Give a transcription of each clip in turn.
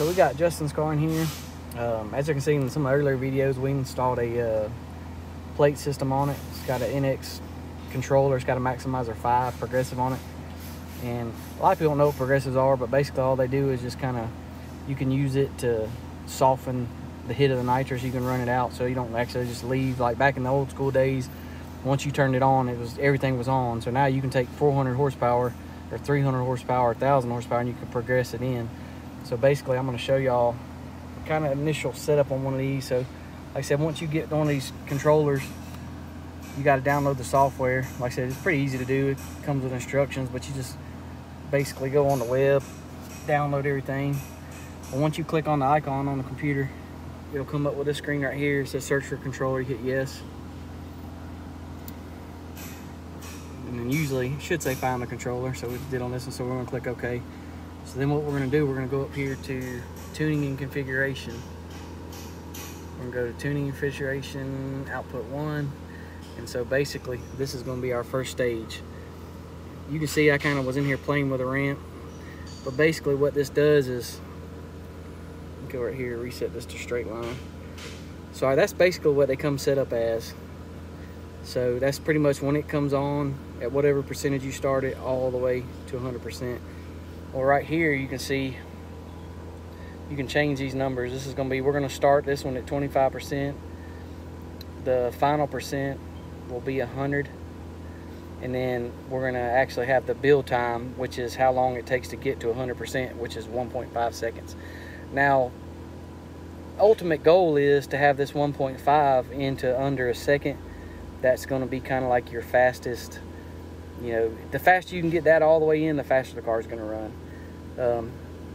So we got Justin's car in here. As you can see in some of the earlier videos, we installed a plate system on it. It's got an NX controller. It's got a Maximizer 5 progressive on it. And a lot of people don't know what progressives are, but basically all they do is just kind of, you can use it to soften the hit of the nitrous. You can run it out so you don't actually just leave. Like back in the old school days, once you turned it on, everything was on. So now you can take 400 horsepower or 300 horsepower, 1,000 horsepower, and you can progress it in. So basically I'm going to show y'all kind of initial setup on one of these. So like I said, once you get one of these controllers, you got to download the software. Like I said, it's pretty easy to do. It comes with instructions, but you just basically go on the web, download everything. But once you click on the icon on the computer, it'll come up with this screen right here. It says search for controller. You hit yes. And then usually it should say find the controller. So we did on this one, so we're going to click OK. So then what we're going to do, we're going to go up here to tuning and configuration. We're going to go to tuning and configuration, output 1. And so basically this is going to be our first stage. You can see I kind of was in here playing with a ramp. But basically what this does is, go right here, reset this to straight line. So that's basically what they come set up as. So that's pretty much when it comes on at whatever percentage you start it all the way to 100%. Well, right here you can see you can change these numbers. This is going to be, we're going to start this one at 25%. The final percent will be 100. And then we're going to actually have the build time, which is how long it takes to get to 100%, which is 1.5 seconds. Now, ultimate goal is to have this 1.5 into under a second. That's going to be kind of like your fastest. You know, the faster you can get that all the way in, the faster the car is going to run.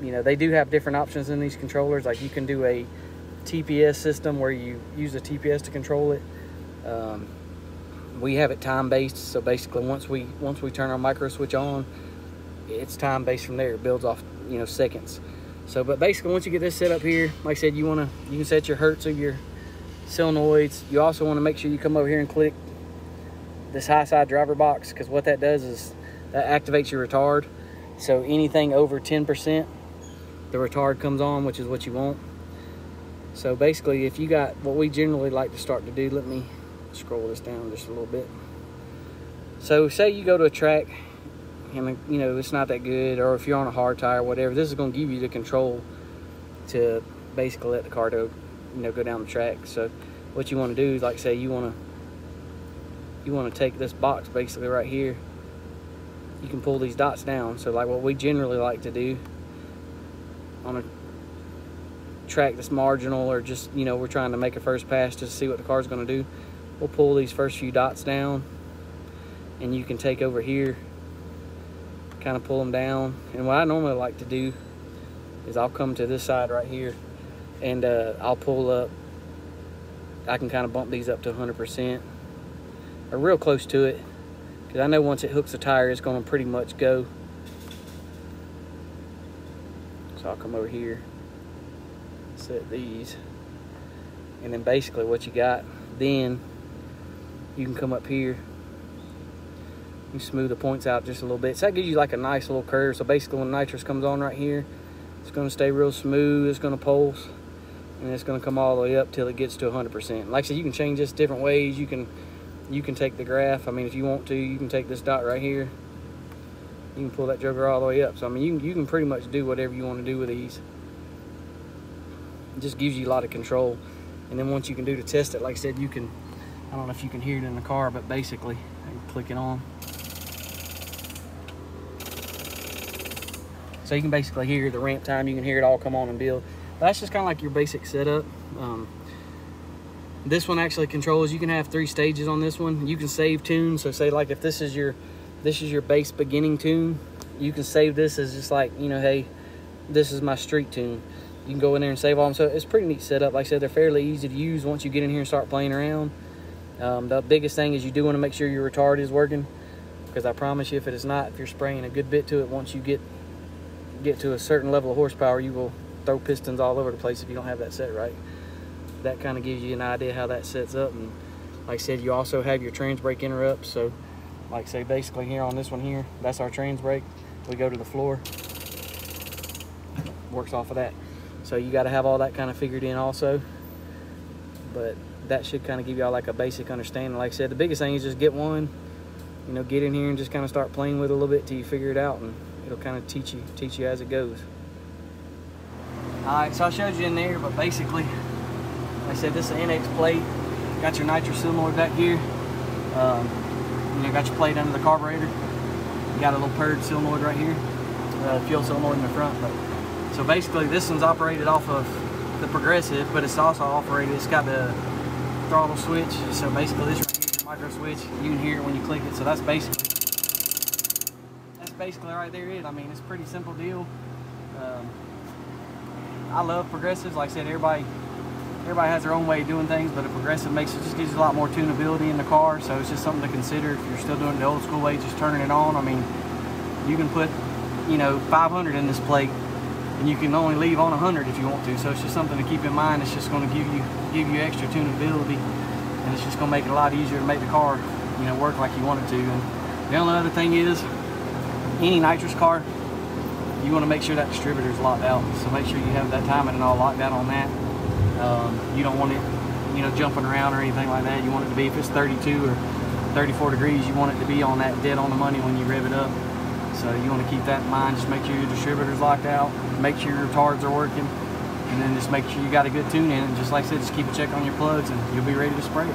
You know, they do have different options in these controllers. Like you can do a TPS system where you use a TPS to control it. We have it time-based, so basically once we turn our micro switch on, it's time-based from there. It builds off, you know, seconds. So, but basically once you get this set up here, like I said, you can set your hertz of your solenoids. You also want to make sure you come over here and click this high side driver box, because what that does is that activates your retard. So anything over 10%, the retard comes on, which is what you want. So basically, if you got what we generally like to start to do, let me scroll this down just a little bit. So say you go to a track and you know it's not that good, or if you're on a hard tire or whatever, this is going to give you the control to basically let the car go, you know, go down the track. So what you want to do is, like say you want to take this box basically right here, you can pull these dots down. So like what we generally like to do on a track that's marginal, or just, you know, we're trying to make a first pass just to see what the car's going to do, we'll pull these first few dots down, and you can take over here, kind of pull them down. And what I normally like to do is I'll come to this side right here, and I'll pull up. I can kind of bump these up to 100%, or real close to it, because I know once it hooks the tire, it's going to pretty much go. So I'll come over here, set these, and then basically what you got, then you can come up here, you smooth the points out just a little bit. So that gives you like a nice little curve. So basically when nitrous comes on right here, it's going to stay real smooth, it's going to pulse, and it's going to come all the way up till it gets to 100%. Like I said, you can change this different ways. You can take the graph. I mean, if you want to, you can take this dot right here, you can pull that joker all the way up. So I mean, you can pretty much do whatever you want to do with these. It just gives you a lot of control. And then once you can do to test it, like I said, you can, I don't know if you can hear it in the car, but basically I can click it on. So you can basically hear the ramp time. You can hear it all come on and build. But that's just kind of like your basic setup. This one actually controls, you can have 3 stages on this one. You can save tunes. So say like if this is your base beginning tune, you can save this as just like, you know, hey, this is my street tune. You can go in there and save all them. So it's pretty neat setup. Like I said, they're fairly easy to use once you get in here and start playing around. The biggest thing is you do want to make sure your retard is working, because I promise you, if it is not, if you're spraying a good bit to it, once you get to a certain level of horsepower, you will throw pistons all over the place if you don't have that set right. That kind of gives you an idea how that sets up. And like I said, you also have your trans brake interrupts. So like say basically here on this one here, that's our trans brake. We go to the floor, works off of that. So you got to have all that kind of figured in also. But that should kind of give y'all like a basic understanding. Like I said, the biggest thing is just get one, you know, get in here and just kind of start playing with it a little bit till you figure it out, and it'll kind of teach you as it goes. All right, so I showed you in there, but basically, like I said, this is an NX plate. Got your nitrous solenoid back here. You know, got your plate under the carburetor. You got a little purge solenoid right here, fuel solenoid in the front. But so basically, this one's operated off of the progressive, but it's also operated. It's got the throttle switch. So basically, this right here is your micro switch. You can hear it when you click it. So that's basically right there it. I mean, it's a pretty simple deal. I love progressives. Like I said, everybody has their own way of doing things, but a progressive just gives you a lot more tunability in the car. So it's just something to consider if you're still doing it the old school way, just turning it on. I mean, you can put, you know, 500 in this plate, and you can only leave on 100 if you want to. So it's just something to keep in mind. It's just going to give you extra tunability, and it's just going to make it a lot easier to make the car, you know, work like you want it to. And the only other thing is, any nitrous car, you want to make sure that distributor is locked out. So make sure you have that timing and all locked out on that. You don't want it, you know, jumping around or anything like that. You want it to be, if it's 32 or 34 degrees, you want it to be on that dead on the money when you rev it up. So you want to keep that in mind. Just make sure your distributor's locked out, make sure your retards are working, and then just make sure you got a good tune in it. And just like I said, just keep a check on your plugs and you'll be ready to spray it.